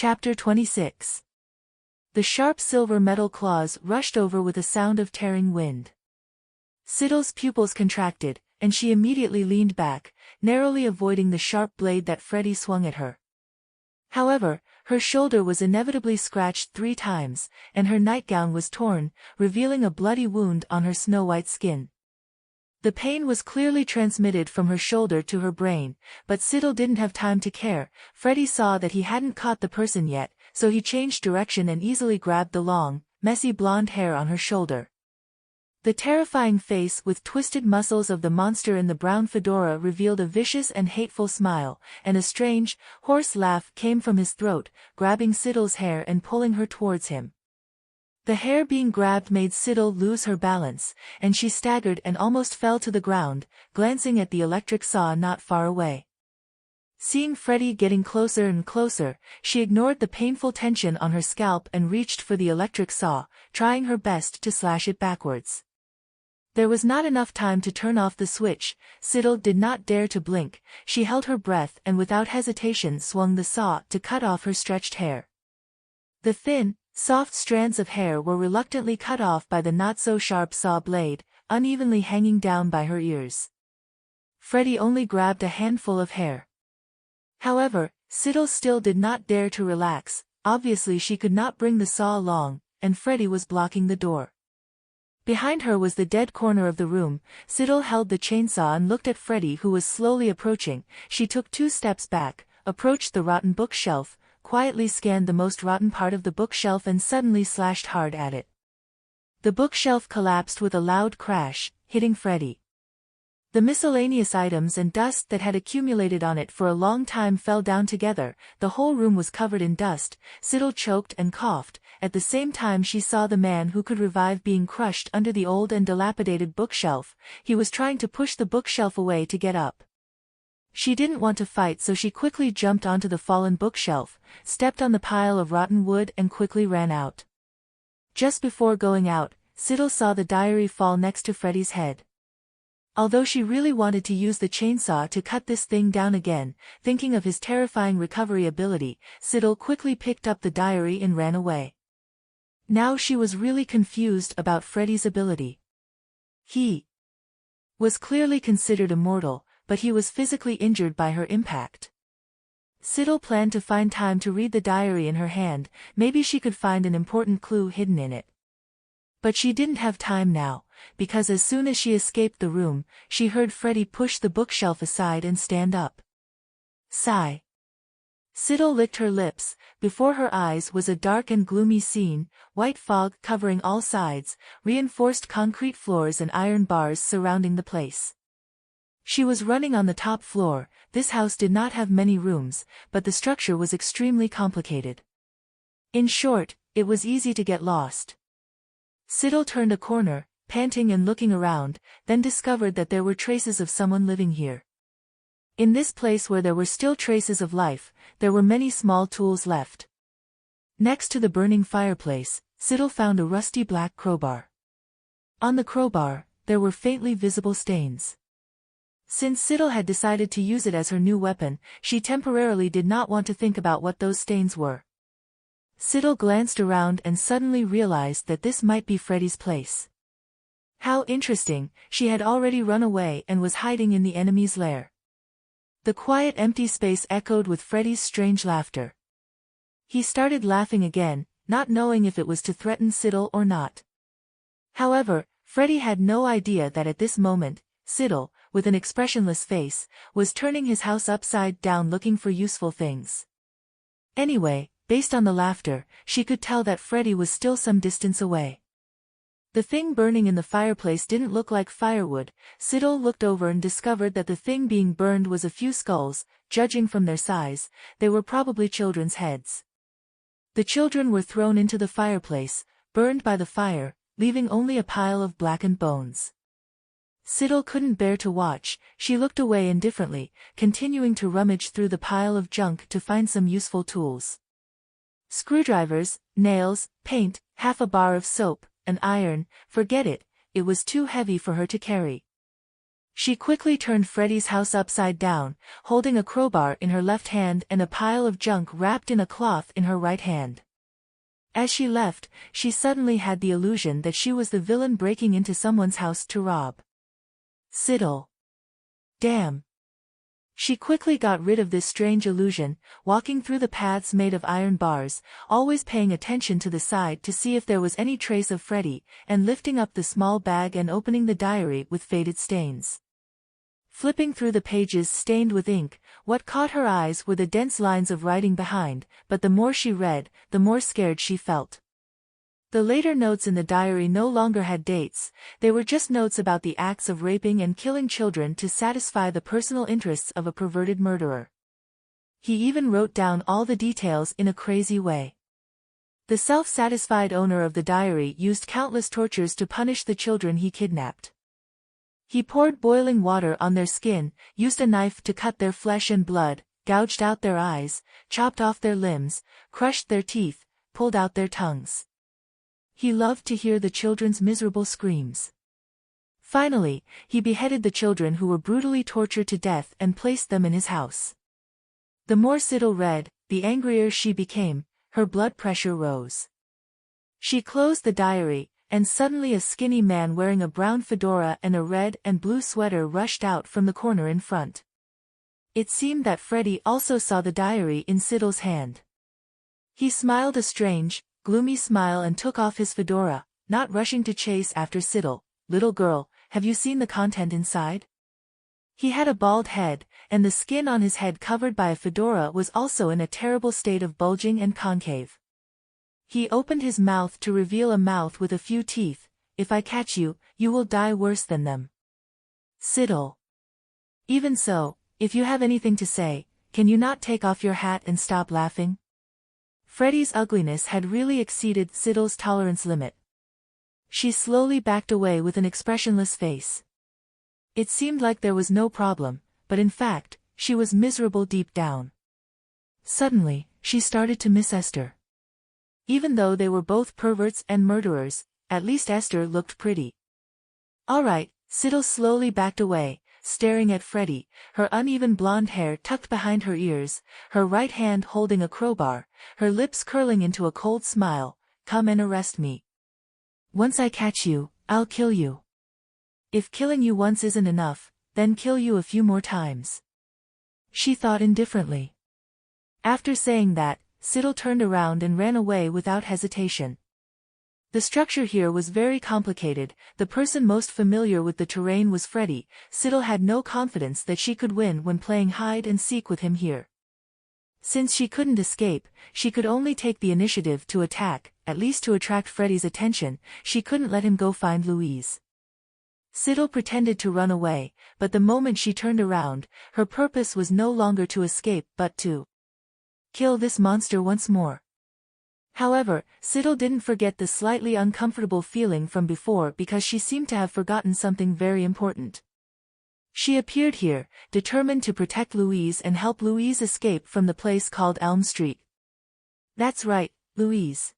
Chapter 26. The sharp silver metal claws rushed over with a sound of tearing wind. Siddle's pupils contracted, and she immediately leaned back, narrowly avoiding the sharp blade that Freddy swung at her. However, her shoulder was inevitably scratched 3 times, and her nightgown was torn, revealing a bloody wound on her snow-white skin. The pain was clearly transmitted from her shoulder to her brain, but Siddle didn't have time to care. Freddy saw that he hadn't caught the person yet, so he changed direction and easily grabbed the long, messy blonde hair on her shoulder. The terrifying face with twisted muscles of the monster in the brown fedora revealed a vicious and hateful smile, and a strange, hoarse laugh came from his throat, grabbing Siddle's hair and pulling her towards him. The hair being grabbed made Siddle lose her balance, and she staggered and almost fell to the ground, glancing at the electric saw not far away. Seeing Freddy getting closer and closer, she ignored the painful tension on her scalp and reached for the electric saw, trying her best to slash it backwards. There was not enough time to turn off the switch. Siddle did not dare to blink. She held her breath and without hesitation swung the saw to cut off her stretched hair. The thin, soft strands of hair were reluctantly cut off by the not-so-sharp saw blade, unevenly hanging down by her ears. Freddy only grabbed a handful of hair. However, Siddle still did not dare to relax. Obviously she could not bring the saw along, and Freddy was blocking the door. Behind her was the dead corner of the room. Siddle held the chainsaw and looked at Freddy, who was slowly approaching. She took 2 steps back, approached the rotten bookshelf, quietly scanned the most rotten part of the bookshelf and suddenly slashed hard at it. The bookshelf collapsed with a loud crash, hitting Freddy. The miscellaneous items and dust that had accumulated on it for a long time fell down together. The whole room was covered in dust. Siddle choked and coughed. At the same time she saw the man who could revive being crushed under the old and dilapidated bookshelf. He was trying to push the bookshelf away to get up. She didn't want to fight, so she quickly jumped onto the fallen bookshelf, stepped on the pile of rotten wood and quickly ran out. Just before going out, Siddle saw the diary fall next to Freddy's head. Although she really wanted to use the chainsaw to cut this thing down again, thinking of his terrifying recovery ability, Siddle quickly picked up the diary and ran away. Now she was really confused about Freddy's ability. He was clearly considered immortal, but he was physically injured by her impact. Siddle planned to find time to read the diary in her hand. Maybe she could find an important clue hidden in it. But she didn't have time now, because as soon as she escaped the room, she heard Freddy push the bookshelf aside and stand up. Sigh. Siddle licked her lips. Before her eyes was a dark and gloomy scene, white fog covering all sides, reinforced concrete floors and iron bars surrounding the place. She was running on the top floor. This house did not have many rooms, but the structure was extremely complicated. In short, it was easy to get lost. Siddle turned a corner, panting and looking around, then discovered that there were traces of someone living here. In this place where there were still traces of life, there were many small tools left. Next to the burning fireplace, Siddle found a rusty black crowbar. On the crowbar, there were faintly visible stains. Since Siddle had decided to use it as her new weapon, she temporarily did not want to think about what those stains were. Siddle glanced around and suddenly realized that this might be Freddy's place. How interesting, she had already run away and was hiding in the enemy's lair. The quiet empty space echoed with Freddy's strange laughter. He started laughing again, not knowing if it was to threaten Siddle or not. However, Freddy had no idea that at this moment, Siddle, with an expressionless face, was turning his house upside down looking for useful things. Anyway, based on the laughter, she could tell that Freddy was still some distance away. The thing burning in the fireplace didn't look like firewood. Siddle looked over and discovered that the thing being burned was a few skulls. Judging from their size, they were probably children's heads. The children were thrown into the fireplace, burned by the fire, leaving only a pile of blackened bones. Siddle couldn't bear to watch. She looked away indifferently, continuing to rummage through the pile of junk to find some useful tools. Screwdrivers, nails, paint, half a bar of soap, an iron. Forget it, it was too heavy for her to carry. She quickly turned Freddy's house upside down, holding a crowbar in her left hand and a pile of junk wrapped in a cloth in her right hand. As she left, she suddenly had the illusion that she was the villain breaking into someone's house to rob. Siddle. Damn. She quickly got rid of this strange illusion, walking through the paths made of iron bars, always paying attention to the side to see if there was any trace of Freddy, and lifting up the small bag and opening the diary with faded stains. Flipping through the pages stained with ink, what caught her eyes were the dense lines of writing behind, but the more she read, the more scared she felt. The later notes in the diary no longer had dates, they were just notes about the acts of raping and killing children to satisfy the personal interests of a perverted murderer. He even wrote down all the details in a crazy way. The self-satisfied owner of the diary used countless tortures to punish the children he kidnapped. He poured boiling water on their skin, used a knife to cut their flesh and blood, gouged out their eyes, chopped off their limbs, crushed their teeth, pulled out their tongues. He loved to hear the children's miserable screams. Finally, he beheaded the children who were brutally tortured to death and placed them in his house. The more Siddle read, the angrier she became, her blood pressure rose. She closed the diary, and suddenly a skinny man wearing a brown fedora and a red and blue sweater rushed out from the corner in front. It seemed that Freddy also saw the diary in Siddle's hand. He smiled a strange, gloomy smile and took off his fedora, not rushing to chase after Siddle. "Little girl, have you seen the content inside?" He had a bald head, and the skin on his head covered by a fedora was also in a terrible state of bulging and concave. He opened his mouth to reveal a mouth with a few teeth. "If I catch you, you will die worse than them." Siddle. "Even so, if you have anything to say, can you not take off your hat and stop laughing?" Freddy's ugliness had really exceeded Siddle's tolerance limit. She slowly backed away with an expressionless face. It seemed like there was no problem, but in fact, she was miserable deep down. Suddenly, she started to miss Esther. Even though they were both perverts and murderers, at least Esther looked pretty. "All right," Siddle slowly backed away, staring at Freddy, her uneven blonde hair tucked behind her ears, her right hand holding a crowbar, her lips curling into a cold smile. "Come and arrest me. Once I catch you, I'll kill you. If killing you once isn't enough, then kill you a few more times." She thought indifferently. After saying that, Siddle turned around and ran away without hesitation. The structure here was very complicated, the person most familiar with the terrain was Freddy. Siddle had no confidence that she could win when playing hide and seek with him here. Since she couldn't escape, she could only take the initiative to attack, at least to attract Freddy's attention. She couldn't let him go find Louise. Siddle pretended to run away, but the moment she turned around, her purpose was no longer to escape but to kill this monster once more. However, Siddle didn't forget the slightly uncomfortable feeling from before because she seemed to have forgotten something very important. She appeared here, determined to protect Louise and help Louise escape from the place called Elm Street. That's right, Louise.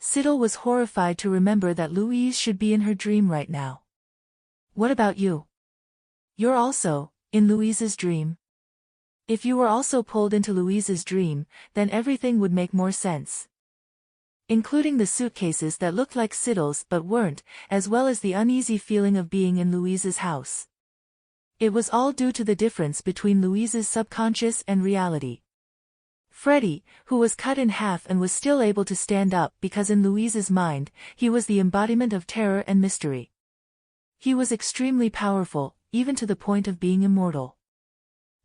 Siddle was horrified to remember that Louise should be in her dream right now. "What about you? You're also in Louise's dream?" If you were also pulled into Louise's dream, then everything would make more sense. Including the suitcases that looked like Siddle's but weren't, as well as the uneasy feeling of being in Louise's house. It was all due to the difference between Louise's subconscious and reality. Freddy, who was cut in half and was still able to stand up because in Louise's mind, he was the embodiment of terror and mystery. He was extremely powerful, even to the point of being immortal.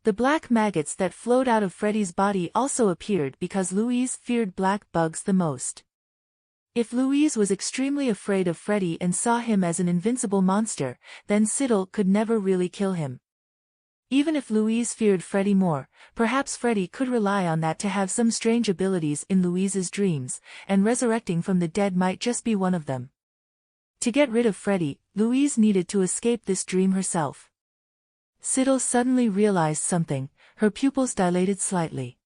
The black maggots that flowed out of Freddy's body also appeared because Louise feared black bugs the most. If Louise was extremely afraid of Freddy and saw him as an invincible monster, then Siddle could never really kill him. Even if Louise feared Freddy more, perhaps Freddy could rely on that to have some strange abilities in Louise's dreams, and resurrecting from the dead might just be one of them. To get rid of Freddy, Louise needed to escape this dream herself. Siddle suddenly realized something, her pupils dilated slightly.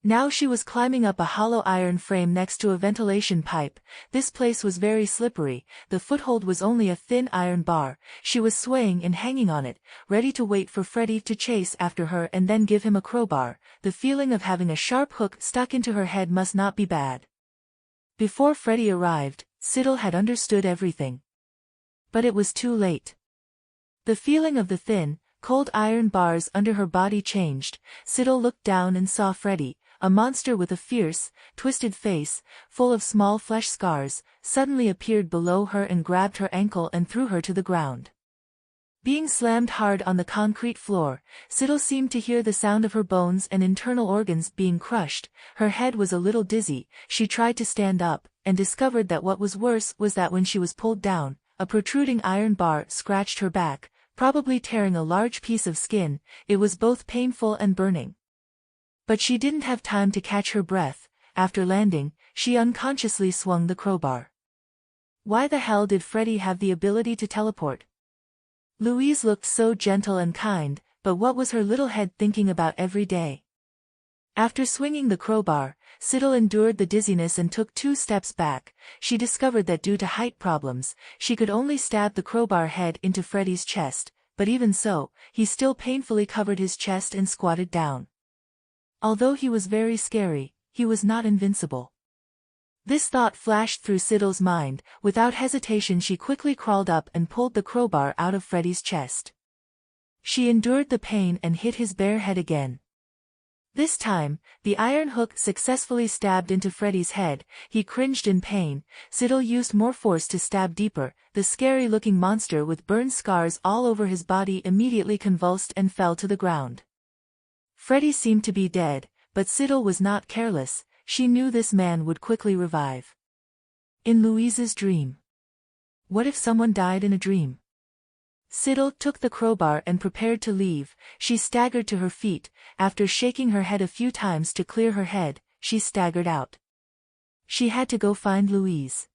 Now she was climbing up a hollow iron frame next to a ventilation pipe. This place was very slippery, the foothold was only a thin iron bar. She was swaying and hanging on it, ready to wait for Freddy to chase after her and then give him a crowbar. The feeling of having a sharp hook stuck into her head must not be bad. Before Freddy arrived, Siddle had understood everything. But it was too late. The feeling of the thin, cold iron bars under her body changed. Siddle looked down and saw Freddy, a monster with a fierce, twisted face, full of small flesh scars, suddenly appeared below her and grabbed her ankle and threw her to the ground. Being slammed hard on the concrete floor, Siddle seemed to hear the sound of her bones and internal organs being crushed. Her head was a little dizzy. She tried to stand up, and discovered that what was worse was that when she was pulled down, a protruding iron bar scratched her back, probably tearing a large piece of skin. It was both painful and burning. But she didn't have time to catch her breath. After landing, she unconsciously swung the crowbar. Why the hell did Freddy have the ability to teleport? Louise looked so gentle and kind, but what was her little head thinking about every day? After swinging the crowbar, Siddle endured the dizziness and took 2 steps back. She discovered that due to height problems, she could only stab the crowbar head into Freddy's chest, but even so, he still painfully covered his chest and squatted down. Although he was very scary, he was not invincible. This thought flashed through Siddle's mind. Without hesitation she quickly crawled up and pulled the crowbar out of Freddy's chest. She endured the pain and hit his bare head again. This time, the iron hook successfully stabbed into Freddy's head. He cringed in pain. Siddle used more force to stab deeper. The scary-looking monster with burn scars all over his body immediately convulsed and fell to the ground. Freddy seemed to be dead, but Siddle was not careless. She knew this man would quickly revive. In Louise's dream. What if someone died in a dream? Siddle took the crowbar and prepared to leave. She staggered to her feet. After shaking her head a few times to clear her head, she staggered out. She had to go find Louise.